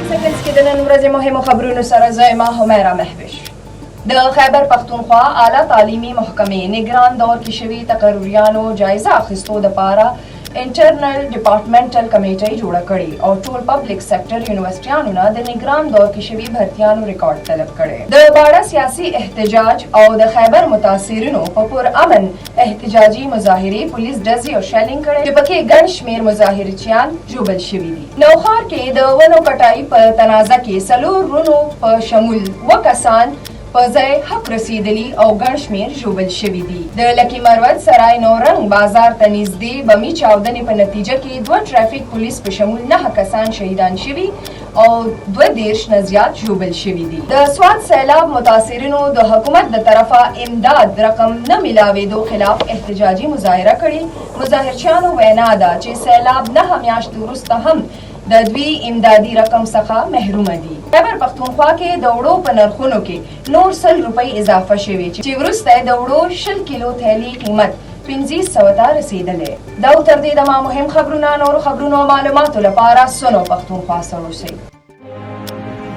سیکنډ کې د نن ورځې مهمو خبرونو سره زه ما همیرا مهوش. د خیبر پختونخوا اعلی تعلیمي محکمې نگران دور کې شوي تقرریانو جایزه اخیستو دپاره انټرنل ډپارټمنټل کمیټۍ جوړه کړې او ټول پبلک سیکټر یونیورسټیانو نه د نگران دور کې شوي بهرتیانو ریکارډ طلب کړی. د باړه سیاسي احتجاج او د خیبر متاثرینو په پرامن احتجاجي مظاهرې پولیس ډزې او شیلینګ کړی چې پکې ګڼ شمېر مظاهرچیان ژوبل شوي دي. نوښار کې د ونو کټایي په تنازع کې 4 رونو په شمول 2 کسان په ځای حق رسیدلی او ګڼ شمېر ژوبل شوي دي. د لکي مروت سرای نورنګ بازار ته نږدې بمي چاودنې په نتیجه کې 2 ټرافیک پولیس په شمول 9 کسان شهیدان شوي او 22 نه زیات ژوبل شوي دي. د سوات سیلاب متاثرینو د حکومت د طرفه امداد رقم نه میلاوېدو خلاف احتجاجي مظاهره کړې. مظاهرچیانو وینا ده چې سیلاب 9 میاشتې وروسته هم د دوی امدادي رقم څخه محرومه دي. خیبر پختونخوا کې د وړو په نرخونو کې نور 100 روپۍ اضافه شوې چې وروسته د وړو 20 کیلو تیلي قیمت 2500 ته رسیدلی. دا تر دې دمه مهم خبرونه نورو خبرونو او معلوماتو لپاره سونو پختونخوا سره اوسئ.